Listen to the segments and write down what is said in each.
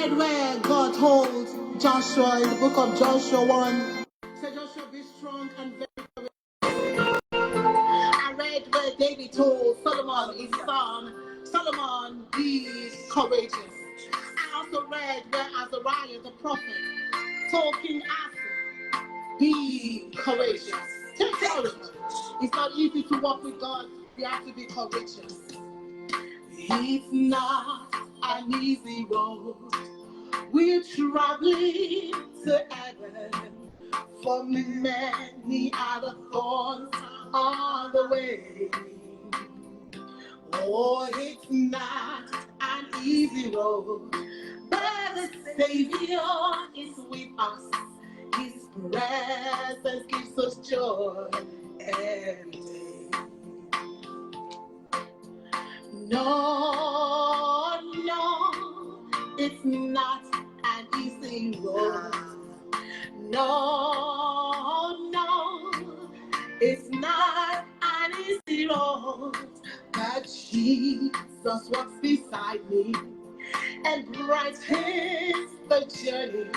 read where God told Joshua in the book of Joshua 1. Said Joshua, be strong and very courageous. I read where David told Solomon, his son, Solomon, be courageous. I also read where Azariah, the prophet, told King Asa, be courageous. Take courage. It's not easy to walk with God. We have to be courageous. It's not an easy road. We're traveling to heaven. For many are the thorns on the way. Oh, it's not an easy road, but the Savior is with us. His presence gives us joy every day. No, it's not an easy road. No, it's not an easy road. But Jesus walks beside me and brightens the journey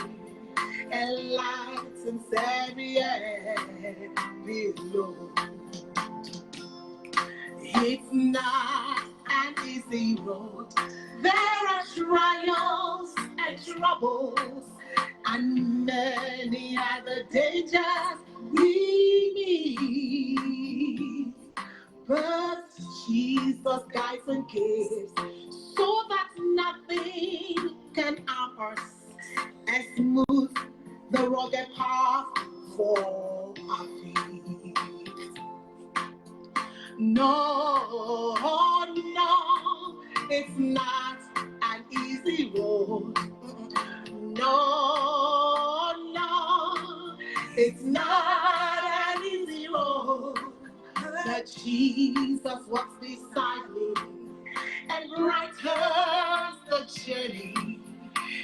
and lightens every heavy load. It's not an easy road. There are trials and troubles, and many are the dangers we meet. But Jesus guides and gives, so that nothing can harm us, and smooth the rugged path for our feet. No, it's not an easy road. No, it's not an easy road. But Jesus walks beside me and brightens the journey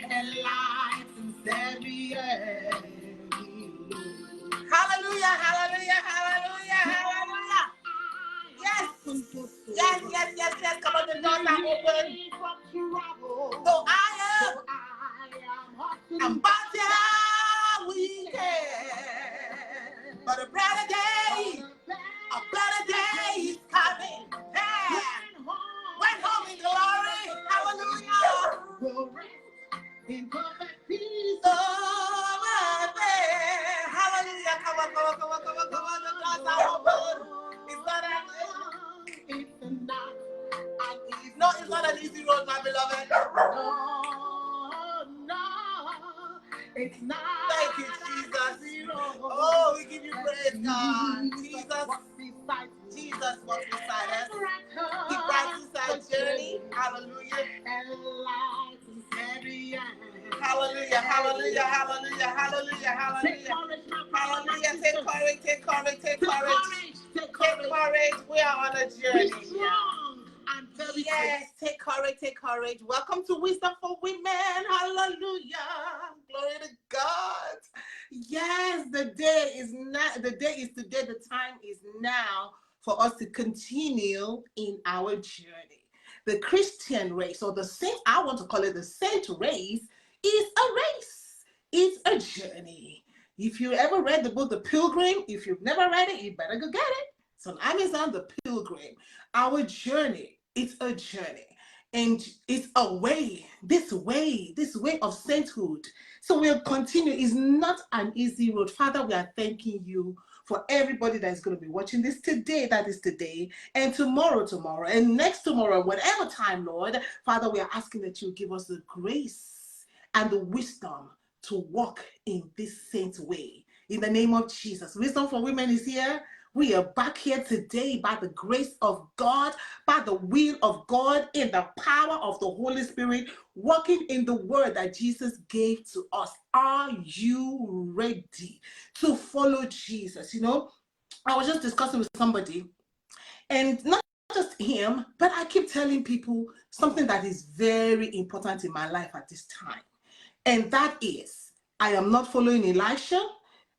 and lightens every heavy load. Hallelujah, hallelujah, hallelujah, hallelujah. Yes. Come on, the doors are open. So I am about to weekend. But a better day is coming. Went home in glory. Hallelujah. In perfect peace. Hallelujah. Come on. The doors are open. It's not an easy road, my beloved. No, it's not. Thank you, Jesus. Oh, we give you praise, God. Jesus walks beside us. He brightens our journey. Hallelujah. Hallelujah, hallelujah, hallelujah, hallelujah, hallelujah. Hallelujah. Take courage. We are on a journey. Be strong and very yes, take courage. Welcome to Wisdom for Women. Hallelujah. Glory to God. Yes, the day is today. The time is now for us to continue in our journey. The Christian race, or the saint, I want to call it the saint race, is a race. It's a journey. If you ever read the book The Pilgrim, if you've never read it, you better go get it. It's on Amazon, The Pilgrim. Our journey, it's a journey. And it's a way, this way of sainthood. So we'll continue. It's not an easy road. Father, we are thanking you for everybody that is going to be watching this today, that is today, and tomorrow, and next tomorrow, whatever time, Lord. Father, we are asking that you give us the grace and the wisdom to walk in this saint way. In the name of Jesus. Wisdom for Women is here. We are back here today by the grace of God, by the will of God, in the power of the Holy Spirit, walking in the word that Jesus gave to us. Are you ready to follow Jesus? You know, I was just discussing with somebody, and not just him, but I keep telling people something that is very important in my life at this time. And that is, I am not following Elisha,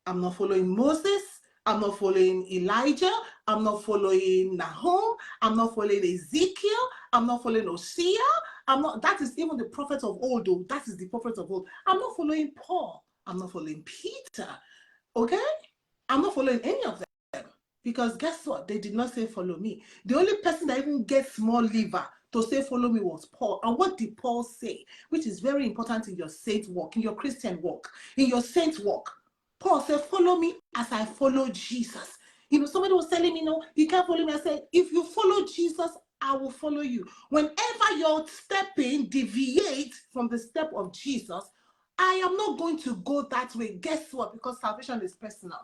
I'm not following Moses, I'm not following Elijah, I'm not following Nahum, I'm not following Ezekiel, I'm not following Hosea, I'm not, that is even the prophet of old, though. That is the prophet of old. I'm not following Paul. I'm not following Peter. Okay? I'm not following any of them. Because guess what? They did not say follow me. The only person that even gets small liver to say follow me was Paul. And what did Paul say? Which is very important in your saint walk, in your Christian walk, in your saint walk. Paul said, follow me as I follow Jesus. You know, somebody was telling me, no, you can't follow me. I said, if you follow Jesus, I will follow you. Whenever your stepping deviates from the step of Jesus, I am not going to go that way. Guess what? Because salvation is personal.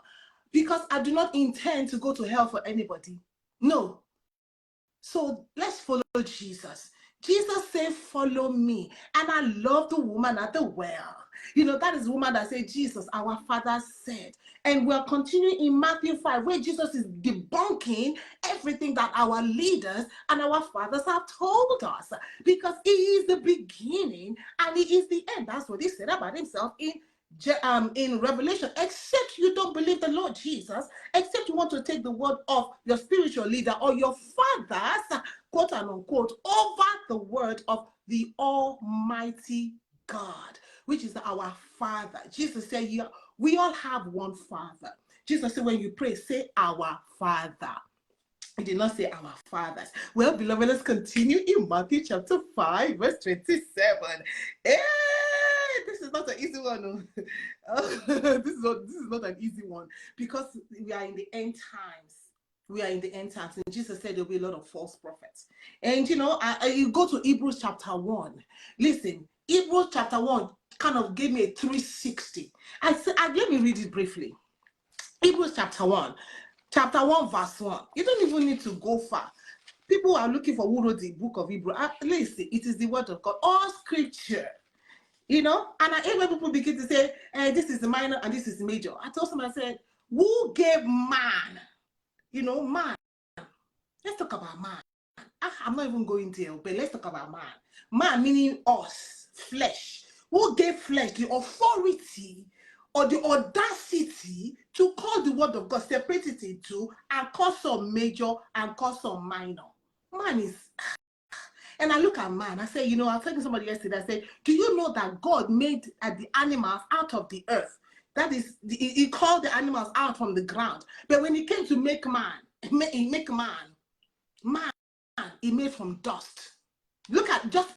Because I do not intend to go to hell for anybody. No. So let's follow Jesus. Jesus said, follow me. And I love the woman at the well. You know, that is the woman that said, Jesus, our Father said. And we're continuing in Matthew 5, where Jesus is debunking everything that our leaders and our fathers have told us. Because he is the beginning and he is the end. That's what he said about himself in Revelation. Except you don't believe the Lord Jesus, except you want to take the word of your spiritual leader or your fathers, quote and unquote, over the word of the Almighty God, which is our Father. Jesus said, yeah, we all have one Father. Jesus said, when you pray, say our Father. He did not say our fathers. Well, beloved, let's continue in Matthew chapter 5, verse 27. Hey, this is not an easy one. This is not an easy one, because we are in the end times. We are in the end times, and Jesus said there will be a lot of false prophets. And you know, you go to Hebrews chapter 1. Listen, Hebrews chapter 1 kind of gave me a 360. Let me read it briefly. Hebrews chapter 1. Chapter 1, verse 1. You don't even need to go far. People are looking for who wrote the book of Hebrews. Listen, it is the word of God. All scripture. You know, and I hate when people begin to say, this is the minor and this is the major. I told someone, I said, who gave man? You know, man. Let's talk about man. I'm not even going there, but let's talk about man. Man meaning us, flesh. Who gave flesh the authority or the audacity to call the word of God, separate it into, and call some major and call some minor? Man is... And I look at man, I say, you know, I was telling somebody yesterday, I said, do you know that God made the animals out of the earth? That is, he called the animals out from the ground. But when he came to make man, he made from dust. Look at, just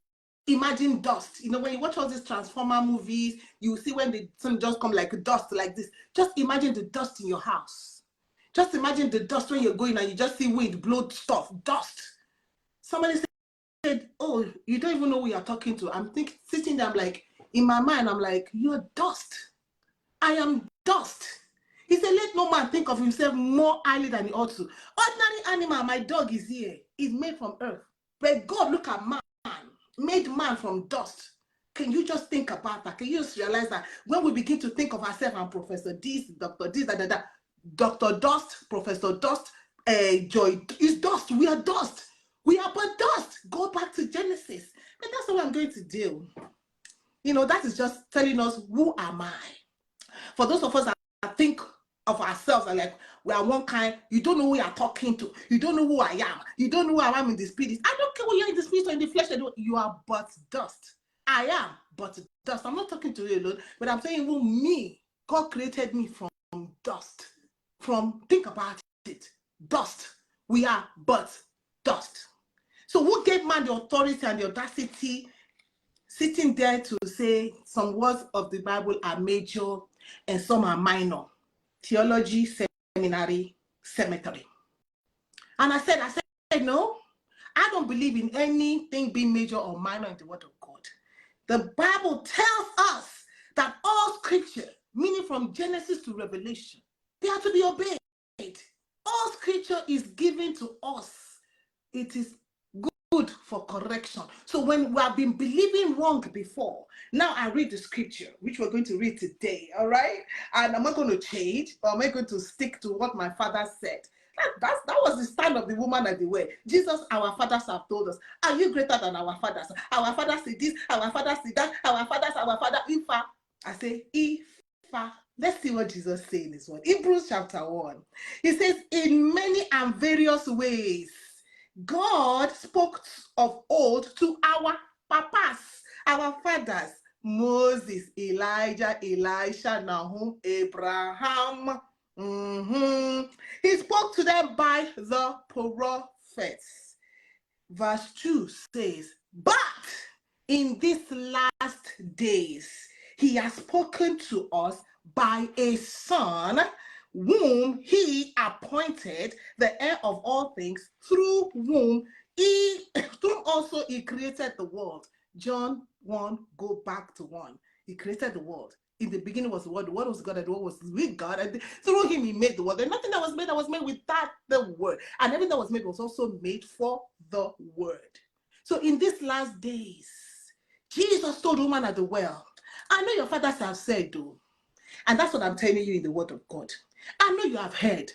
imagine dust. You know, when you watch all these Transformer movies, you see when the sun just come like dust like this. Just imagine the dust in your house. Just imagine the dust when you're going and you just see wind, blow stuff, dust. Somebody said, oh, you don't even know who you're talking to. I'm sitting there, I'm like, in my mind, I'm like, you're dust. I am dust. He said, let no man think of himself more highly than he ought to. Ordinary animal, my dog is here, is made from earth. But God, look at man, made man from dust. Can you just think about that? Can you just realize that when we begin to think of ourselves and Professor this, Dr. this, Dr. Dust, Professor Dust, Joy is dust. We are dust. We are but dust. Go back to Genesis. But that's what I'm going to do. You know, that is just telling us, who am I? For those of us that think of ourselves and like we are one kind, you don't know who you are talking to. You don't know who I am. You don't know who I am in the spirit. I don't care whether you're in the spirit or in the flesh. You are but dust. I am but dust. I'm not talking to you alone, but I'm saying, who me? God created me from dust. Think about it, dust. We are but dust. So who gave man the authority and the audacity sitting there to say some words of the Bible are major and some are minor? Theology, seminary, cemetery. And I said, no, I don't believe in anything being major or minor in the word of God. The Bible tells us that all scripture, meaning from Genesis to Revelation, they are to be obeyed. All scripture is given to us. It is good for correction. So when we have been believing wrong before, now I read the scripture, which we're going to read today, all right? And I'm not going to change, or am I going to stick to what my father said? That was the stand of the woman at the well. Jesus, our fathers have told us, are you greater than our fathers? Our fathers see this, our fathers see that, our father, Ifa. I say, Ifa. Let's see what Jesus says in this one. Hebrews chapter 1. He says, in many and various ways, God spoke of old to our papas, our fathers, Moses, Elijah, Elisha, Nahum, Abraham. He spoke to them by the prophets. Verse 2 says, but in these last days, he has spoken to us by a son, whom he appointed the heir of all things, through whom also he created the world. John 1, go back to 1. He created the world. In the beginning was the Word was God, and the Word was with God, and through him he made the world. And nothing that was made without the Word. And everything that was made was also made for the Word. So in these last days, Jesus told the woman at the well, I know your fathers have said, though, and that's what I'm telling you in the Word of God. I know you have heard.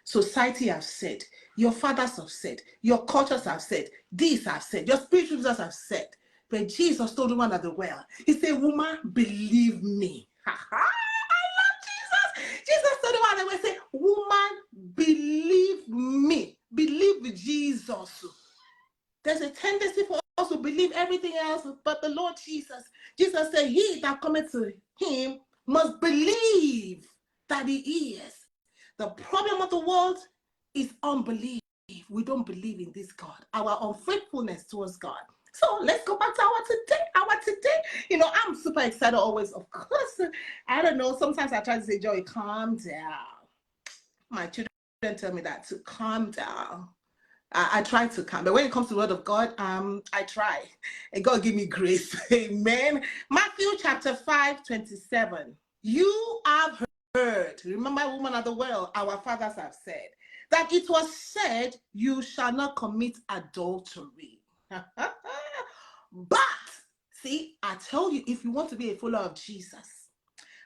Society have said, your fathers have said, your cultures have said, these have said, your spiritual leaders have said. But Jesus told the woman at the well, he said, woman, believe me. I love Jesus. Jesus told the woman at the well, he said, woman, believe me. Believe Jesus. There's a tendency for us to believe everything else but the Lord Jesus. Jesus said, he that cometh to him must believe that he is. The problem of the world is unbelief. We don't believe in this God, our unfaithfulness towards God. So let's go back to our today. You know, I'm super excited always, of course. I don't know, sometimes I try to say, Joy, calm down. My children tell me that, to calm down. I try to calm, but when it comes to the word of God, I try. And God give me grace. Amen. Matthew chapter 5:27. You have heard, remember, woman at the well, our fathers have said, that it was said, you shall not commit adultery. But, see, I tell you, if you want to be a follower of Jesus,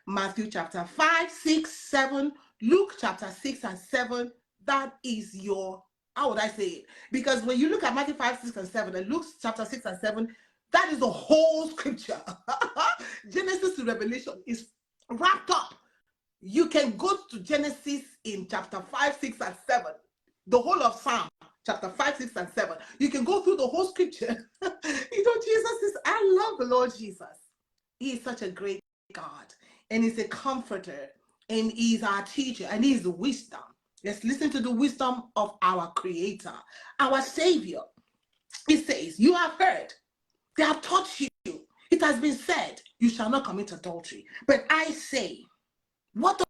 Matthew chapter 5, 6, 7, Luke chapter 6 and 7, that is your, how would I say it? Because when you look at Matthew 5, 6 and 7, and Luke chapter 6 and 7, that is the whole scripture. Genesis to Revelation is wrapped up. You can go to Genesis in chapter 5, 6, and 7, the whole of Psalm, chapter 5, 6, and 7. You can go through the whole scripture. You know, Jesus is, I love the Lord Jesus. He is such a great God, and he's a comforter, and he's our teacher, and he's the wisdom. Let's listen to the wisdom of our Creator, our Savior. He says, you have heard, they have taught you, it has been said, you shall not commit adultery. But I say, what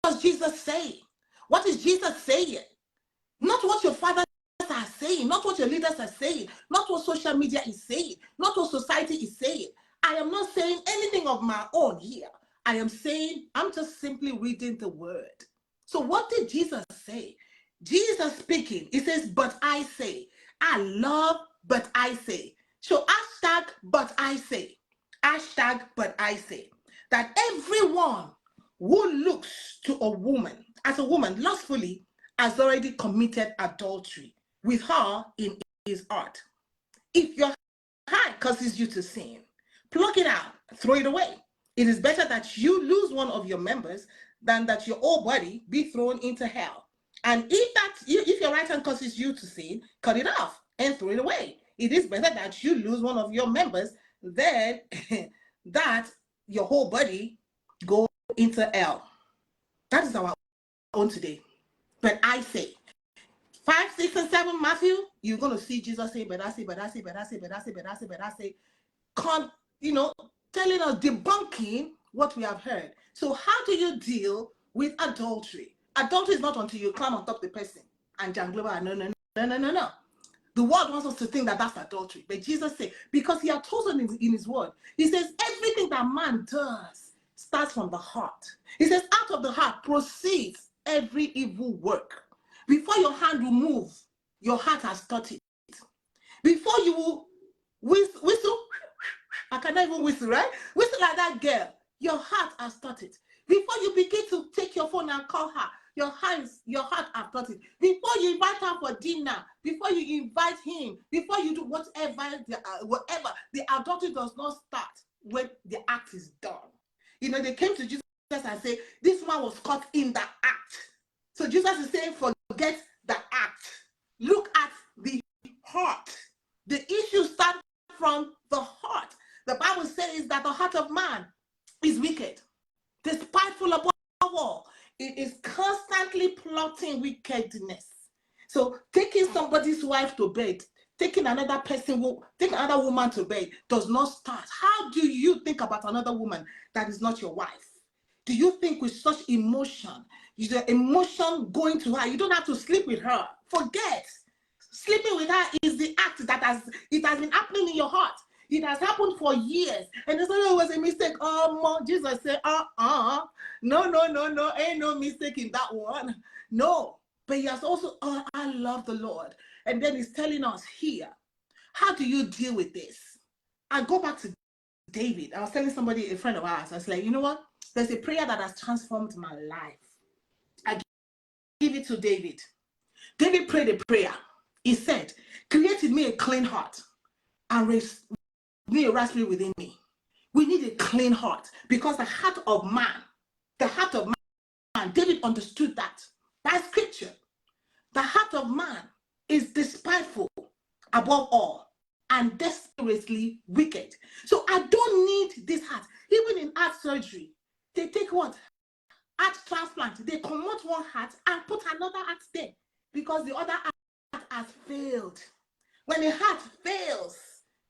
does Jesus say? What is Jesus saying? Not what your fathers are saying, not what your leaders are saying, not what social media is saying, not what society is saying. I am not saying anything of my own here. I am saying, I'm just simply reading the word. So what did Jesus say? Jesus speaking, he says, but I say. I love, but I say. So hashtag, but I say. Hashtag, but I say. That everyone who looks to a woman as a woman lustfully has already committed adultery with her in his heart. If your heart causes you to sin, pluck it out, throw it away. It is better that you lose one of your members than that your whole body be thrown into hell. And if your right hand causes you to sin, cut it off and throw it away. It is better that you lose one of your members than that your whole body go into hell. That is our own today. But I say, 5, 6, and 7, Matthew, you're going to see Jesus say, but I say, but I say, but I say, but I say, but I say, but I say, telling us, debunking what we have heard. So how do you deal with adultery? Adultery is not until you climb on top of the person and jangle. No. The world wants us to think that that's adultery. But Jesus said, because he had told us in his word, he says, everything that man does starts from the heart. He says, out of the heart proceeds every evil work. Before your hand will move, your heart has thought it. Before you whistle, I cannot even whistle, right? Whistle like that girl, your heart has thought it. Before you begin to take your phone and call her, your heart has thought it. Before you invite her for dinner, before you invite him, before you do whatever, the adultery does not start when the act is done. You know, they came to Jesus and said, this man was caught in the act. So Jesus is saying, forget the act. Look at the heart. The issue starts from the the heart of man is wicked, despiteful above all. It is constantly plotting wickedness. So taking somebody's wife to bed, taking another woman to bed does not start. How do you think about another woman that is not your wife? Do you think with such emotion, the emotion going to her, you don't have to sleep with her? Forget. Sleeping with her is the act that has been happening in your heart. It has happened for years. And they say, oh, it was a mistake. Oh, Jesus said, no, ain't no mistake in that one. No. But he has also, I love the Lord. And then he's telling us here, how do you deal with this? I go back to David. I was telling somebody, a friend of ours, I was like, you know what? There's a prayer that has transformed my life. I give it to David. David prayed a prayer. He said, create in me a clean heart and raise me a right spirit within me. We need a clean heart because the heart of man, David understood that by scripture. The heart of man is despiteful above all and desperately wicked. So I don't need this heart. Even in heart surgery, they take what? Heart transplant. They convert one heart and put another heart there because the other heart has failed. When a heart fails,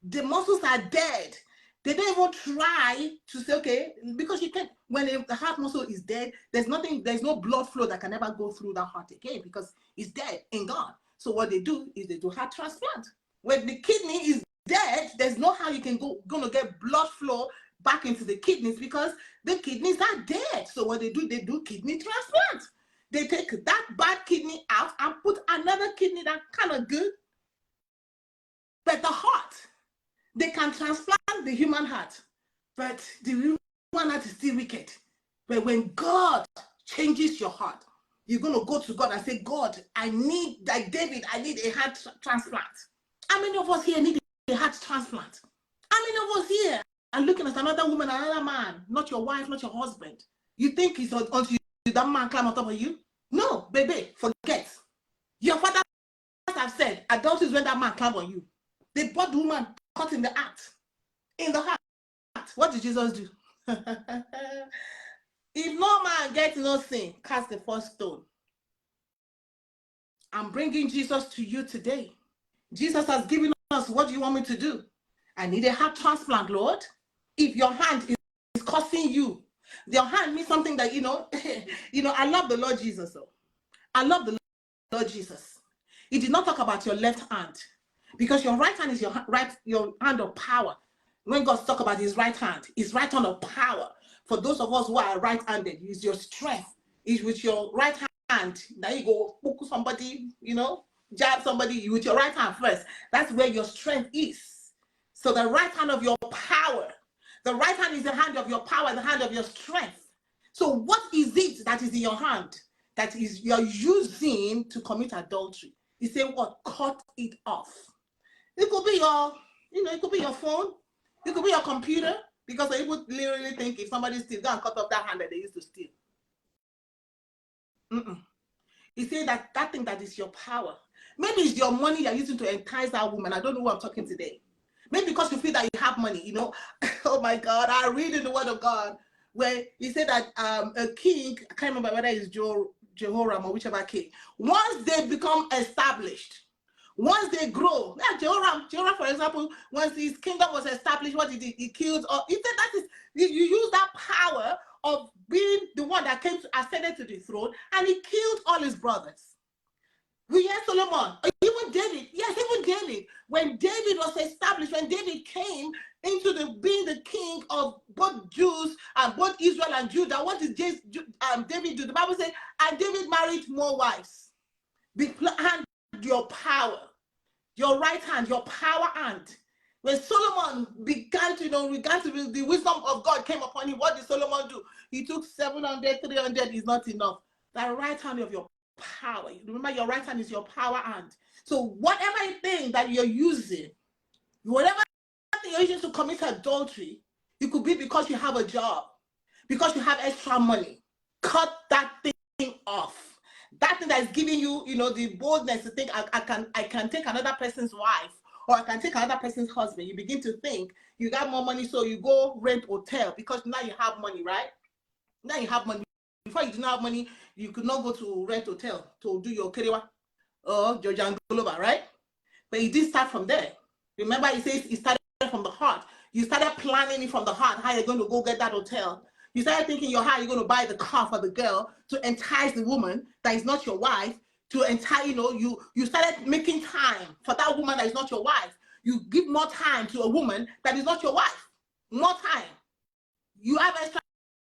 the muscles are dead. They don't even try to say, okay, because you can't, when the heart muscle is dead, there's no blood flow that can ever go through that heart again because it's dead and gone. So what they do is they do heart transplant. When the kidney is dead, there's no how you can gonna get blood flow back into the kidneys because the kidneys are dead. So what they do kidney transplant. They take that bad kidney out and put another kidney that's kind of good. But the heart, they can transplant the human heart, but the human heart is still wicked. But when God changes your heart, you're going to go to God and say, God, I need, like David, I need a heart transplant. How many of us here need a heart transplant? How many of us here are looking at another woman, another man, not your wife, not your husband? You think it's until that man climb on top of you? No, baby, forget. Your fathers have said, adultery is when that man climb on you. They brought the woman caught in the act, in the heart. What did Jesus do? If no man gets no sin, cast the first stone. I'm bringing Jesus to you today. Jesus has given us, what do you want me to do? I need a heart transplant, Lord. If your hand is causing you, your hand means something that, I love the Lord Jesus. Though. I love the Lord Jesus. He did not talk about your left hand because your right hand is your hand of power. When God talks about his right hand of power. For those of us who are right-handed, it's your strength. It's with your right hand. Now you go poke somebody, jab somebody with your right hand first. That's where your strength is. So the right hand of your power. The right hand is the hand of your power, the hand of your strength. So what is it that is in your hand that is you're using to commit adultery? He said, what? Cut it off. It could be it could be your phone. It could be your computer, because people literally think if somebody steals, go and cut off that hand that they used to steal. He said that thing that is your power. Maybe it's your money you're using to entice that woman. I don't know who I'm talking today. Maybe because you feel that you have money, Oh my God, I read in the word of God where he said that a king, I can't remember whether it's Jehoram or whichever king, once they become established, once they grow, Jehoram, for example, once his kingdom was established, what did he killed? Or he said that is you use that power of being the one that came to ascended to the throne, and he killed all his brothers. We hear Solomon, even David. Yes, even David. When David was established, when David came into being the king of both Jews and both Israel and Judah, what did David do? The Bible says, and David married more wives. Hand your power, your right hand, your power hand. When Solomon began to the wisdom of God came upon him, what did Solomon do? He took 700, 300 is not enough. The right hand of your power. Remember, your right hand is your power hand. So whatever thing that you're using, whatever thing you're using to commit adultery, it could be because you have a job, because you have extra money. Cut that thing off. That thing that is giving you, the boldness to think I can take another person's wife, or I can take another person's husband. You begin to think you got more money, so you go rent hotel because now you have money, right? Now you have money. Before you didn't have money, you could not go to rent hotel to do your kerewa or your jangoloba, right? But it did start from there. Remember, it says it started from the heart. You started planning it from the heart, how you're going to go get that hotel. You started thinking your heart, you're going to buy the car for the girl to entice the woman that is not your wife, to entice, you started making time for that woman that is not your wife. You give more time to a woman that is not your wife. More time. You have extra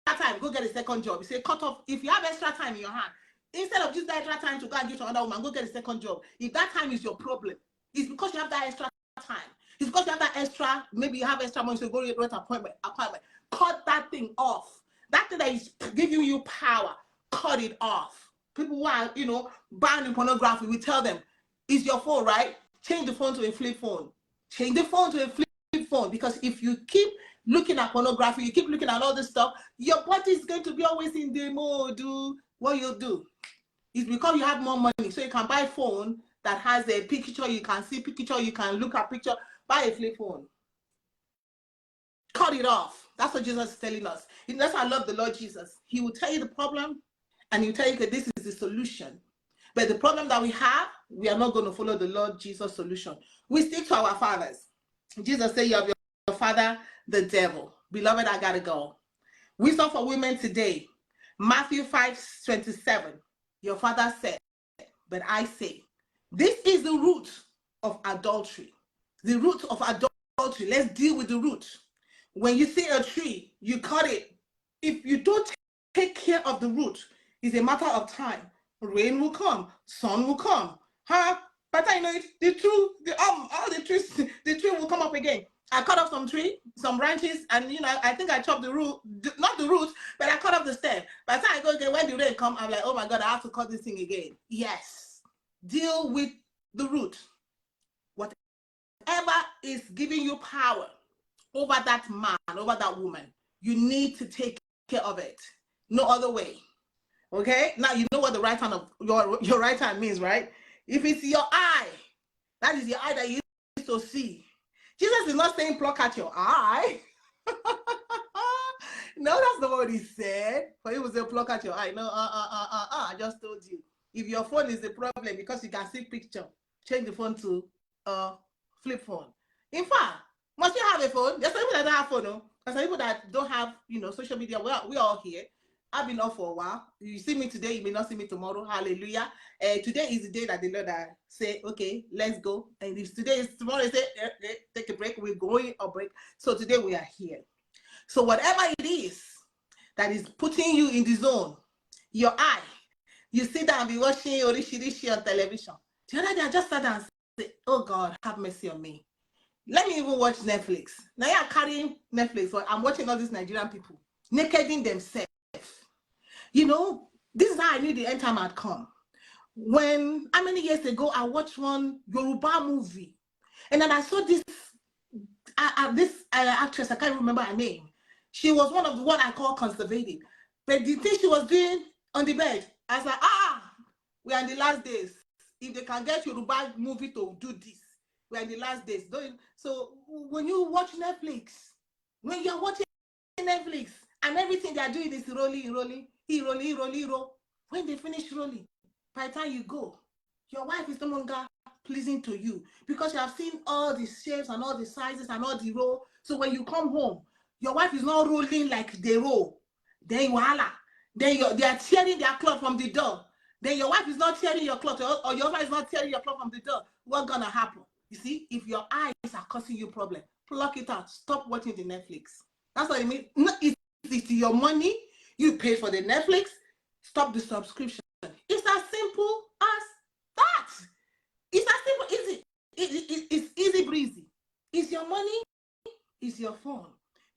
time, go get a second job. You say, cut off, if you have extra time in your hand, instead of just that extra time to go and give to another woman, go get a second job. If that time is your problem, it's because you have that extra time. It's because you have that extra, maybe you have extra money, so go get an appointment. Cut that thing off. That thing that is giving you power, cut it off. People who are, banned in pornography, we tell them, it's your phone, right? Change the phone to a flip phone. Change the phone to a flip phone, because if you keep looking at pornography, you keep looking at all this stuff, your body is going to be always in the mode. What you do is because you have more money, so you can buy a phone that has a picture, you can see picture, you can look at picture. Buy a flip phone. Cut it off. That's what Jesus is telling us. That's why I love the Lord Jesus. He will tell you the problem, and he'll tell you that this is the solution. But the problem that we have, we are not going to follow the Lord Jesus' solution. We stick to our fathers. Jesus said, you have your father, the devil. Beloved, I gotta go. Wisdom for women today. Matthew 5:27. Your father said, but I say. This is the root of adultery. The root of adultery. Let's deal with the root. When you see a tree, you cut it. If you don't take care of the root, it's a matter of time. Rain will come, sun will come. But I know it, all the trees, the tree will come up again. I cut off some branches, and I think I chopped the root, not the roots, but I cut off the stem. By the time I go again, when the rain come, I'm like, oh my God, I have to cut this thing again. Yes, deal with the root. Whatever is giving you power over that man, over that woman, you need to take care of it. No other way. Okay? Now you know what the right hand of your right hand means, right? If it's your eye, that is your eye that you used to see. Jesus is not saying pluck out your eye. No, that's not what he said. For he was say pluck out your eye. No, I just told you. If your phone is the problem because you can see picture, change the phone to flip phone. In fact, must you have a phone? There's some people that don't have phone, no? There's some people that don't have, social media. We're all here. I've been off for a while. You see me today, you may not see me tomorrow. Hallelujah. Today is the day that the Lord say, okay, let's go. And if today is tomorrow, say, take a break. We're going a break. So today we are here. So whatever it is that is putting you in the zone, your eye, you sit down and be watching Orishirishi on television. The other day, I just sat down and said, oh God, have mercy on me. Let me even watch Netflix. Now I'm carrying Netflix, but I'm watching all these Nigerian people nakeding themselves. This is how I knew the end time had come. When, how many years ago, I watched one Yoruba movie. And then I saw this actress, I can't remember her name. She was one of the what I call conservative. But the thing she was doing on the bed, I was like, we are in the last days. If they can get Yoruba movie to do this, we are in the last days. So when you watch Netflix, when you're watching Netflix, and everything they are doing is rolling. When they finish rolling, by the time you go, your wife is no longer pleasing to you because you have seen all the shapes and all the sizes and all the roll. So when you come home, your wife is not rolling like they roll. Then they are tearing their cloth from the door. Then your wife is not tearing your cloth, or your wife is not tearing your cloth from the door. What's gonna happen? You see, if your eyes are causing you problem, pluck it out. Stop watching the Netflix. That's what it means. It's your money. You pay for the Netflix. Stop the subscription. It's as simple as that. It's as simple, easy. It's easy breezy. It's your money. It's your phone.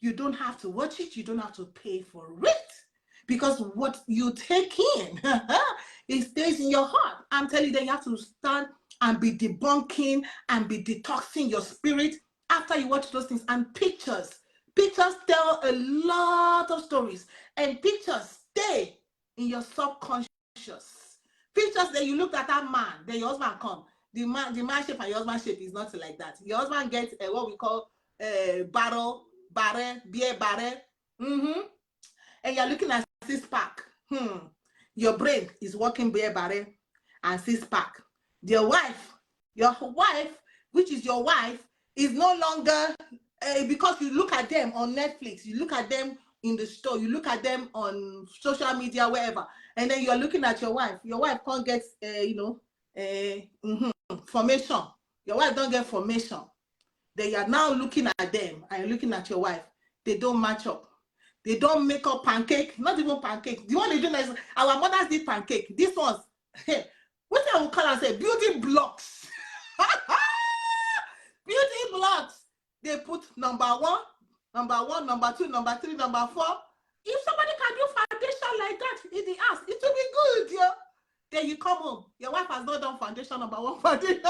You don't have to watch it. You don't have to pay for it. Because what you take in, it stays in your heart. I'm telling you that you have to stand and be debunking and be detoxing your spirit after you watch those things. And pictures tell a lot of stories, and pictures stay in your subconscious. Pictures that you looked at that man, then your husband come. the man shape and your husband shape is not like that. Your husband gets what we call beer barrel. And you're looking at 6-pack. Your brain is working beer barrel and 6-pack. Your wife, which is your wife, is no longer because you look at them on Netflix, you look at them in the store, you look at them on social media, wherever, and then you're looking at your wife. Your wife can't get formation. Your wife don't get formation. Then you are now looking at them and you're looking at your wife. They don't match up. They don't make up pancake, not even pancake. The one they do is our mothers did pancake. This one's what I would call and say beauty blocks. Beauty blocks. They put number one, number 2, number 3, number 4. If somebody can do foundation like that in the house, it will be good, yo. Then you come home, your wife has not done foundation number 1, foundation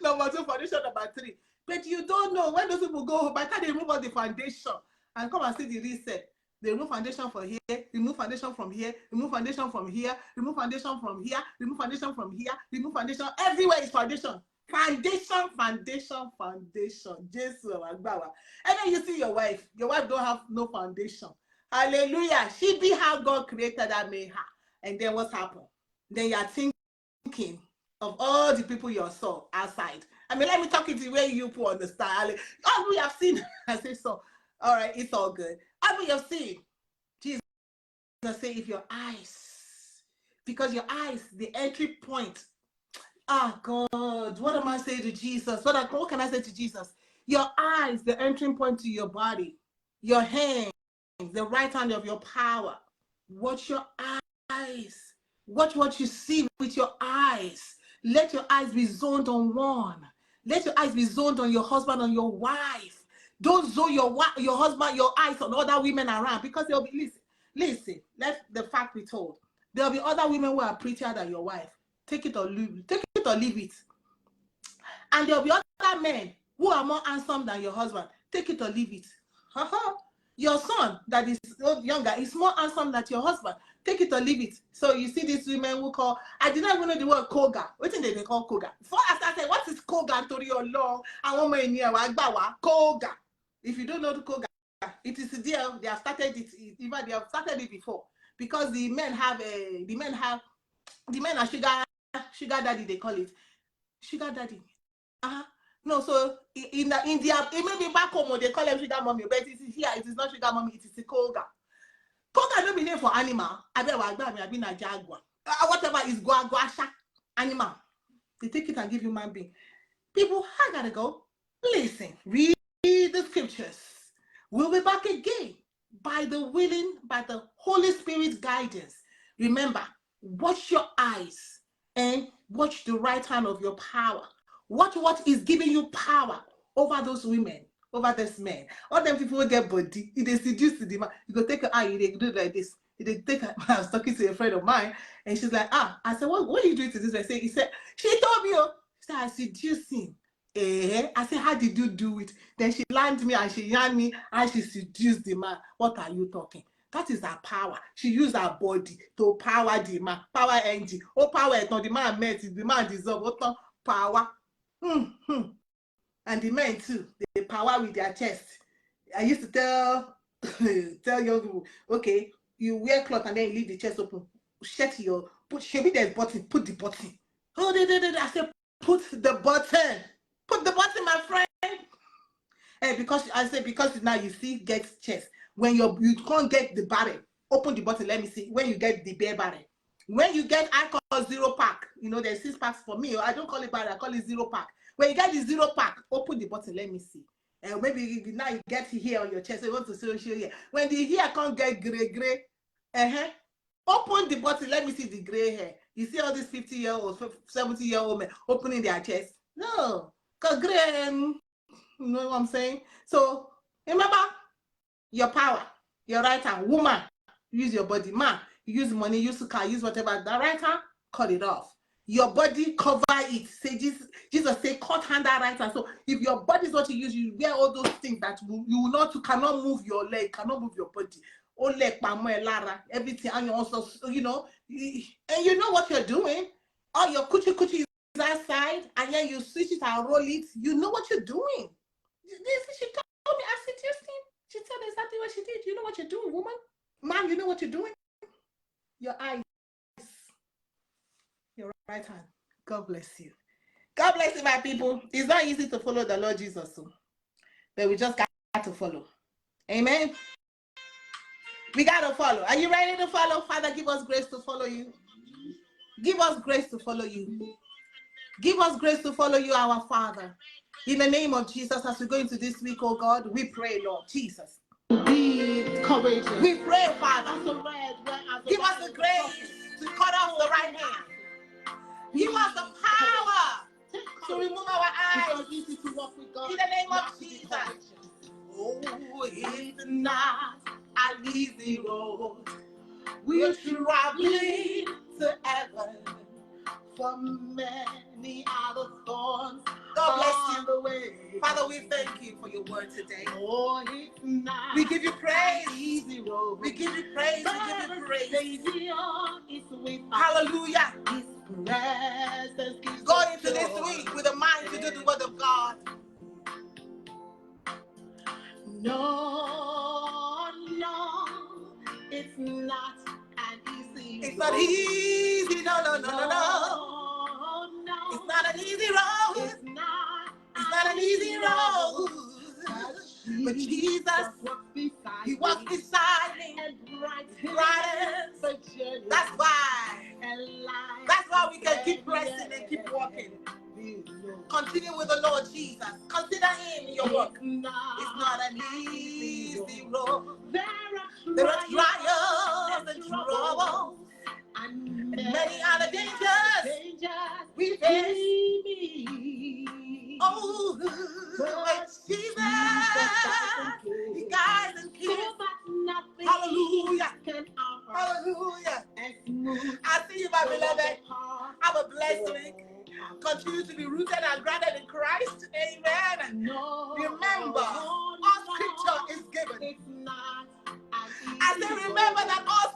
number 2, foundation number 3. But you don't know when those people go home, by the time they remove all the foundation and come and see the reset, they remove foundation from here, remove foundation from here, remove foundation from here, remove foundation from here, remove foundation from here, remove foundation. Everywhere is foundation. Foundation. Jesus. And then you see your wife don't have no foundation. Hallelujah. She be how God created that made her. And then what's happened? Then you're thinking of all the people you saw outside. I mean, let me talk it the way you people understand. All we have seen, I say so. All right, it's all good. All we have seen, Jesus say, if your eyes, because your eyes, the entry point. Ah, God, what am I saying to Jesus? What can I say to Jesus? Your eyes, the entry point to your body. Your hands, the right hand of your power. Watch your eyes. Watch what you see with your eyes. Let your eyes be zoned on one. Let your eyes be zoned on your husband and your wife. Don't zone your husband, your eyes on other women around, because there'll be, listen, let the fact be told. There'll be other women who are prettier than your wife. Take it or leave it. And there'll be other men who are more handsome than your husband. Take it or leave it. Your son that is younger is more handsome than your husband. Take it or leave it. So you see these women who call, I did not even know the word koga. What did they call koga? Before I said, what is koga? Koga. If you don't know the koga, it is there. They have started it. Even they have started it before, because the men are sugar daddy. They call it sugar daddy. No, so in India, it may be back home, they call them sugar mommy, but it is here, it is not sugar mommy, it is a koga. Koga don't be named for animal. I've been a jaguar. Whatever is guaguasha animal. They take it and give human being. People, I gotta go. Listen, read the scriptures. We'll be back again by the Holy Spirit's guidance. Remember, watch your eyes and watch the right hand of your power. Watch what is giving you power over those women, over this man. All them people will get body. If they seduce the man, you go take her eye, you do it like this. They take her, I was talking to a friend of mine, and she's like, I said, what are you doing to this? He said, she told me, she said, I seduced him. I said, how did you do it? Then she landed me and she yarned me and she seduced the man. What are you talking? That is her power. She used her body to power the man. Power engine. Oh, power is not the man met. The man deserves what power. And the men too. They power with their chest. I used to tell young people, okay, you wear cloth and then you leave the chest open. Shut your show me the button. Put the button. Oh, I said, put the button. Put the button, my friend. And because now you see get chest. When you can't get the barrel, open the button. Let me see. When you get the bare barrel. When you get, I call 0-pack. You know, there's 6 packs for me. I don't call it barrel. I call it 0-pack. When you get the 0-pack, open the button. Let me see. And maybe now you get here on your chest. So you want to show here. When the hair can't get gray. Open the button. Let me see the gray hair. You see all these 50-year-old, 70-year-old men opening their chest. No. Because gray, you know what I'm saying? So remember your power, your right hand. Woman, use your body. Man, use money, use car, use whatever. The right hand, cut it off. Your body, cover it. Say Jesus say, cut hand that right hand. So if your body is what you use, you wear all those things that you cannot move your leg, cannot move your body. Oh, leg, everything, and you also, and you know what you're doing. All your coochie side, and then you switch it and roll it, you know what you're doing. She told me, I said, Justin, she said exactly what she did. You know what you're doing, woman? Man, you know what you're doing? Your eyes, your right hand. God bless you. God bless you, my people. It's not easy to follow the Lord Jesus, but we just got to follow. Amen. We got to follow. Are you ready to follow? Father, give us grace to follow you. Give us grace to follow you. Give us grace to follow you, our Father. In the name of Jesus, as we go into this week, oh God, we pray, Lord Jesus. Be courageous. We pray, Father. Give us the grace to cut off the right hand. Give us the power to remove our eyes. Easy to walk with God. In the name of Jesus. Oh, it's not an easy road. We're traveling to heaven. For many are the thorns. God bless you. The way. Father, we thank you for your word today. Oh, it's not. We give you praise. Easy road. We give you praise. We give you praise. Hallelujah. Go into this week with a mind to do the word of God. No, it's not an easy road. It's not easy, no. It's not an easy road. It's not an easy road. But Jesus, He walks beside me and brightens the journey. That's why we can keep pressing and keep walking. Continue with the Lord Jesus. Consider Him in your work. It's not an easy road. There are trials and troubles, and many other dangers we face. Oh, but Jesus, He guides and keeps. Hallelujah. Hallelujah. I see you, my beloved. Have a blessed week. Continue to be rooted and grounded in Christ. Amen. Remember, all scripture is given. I say remember that all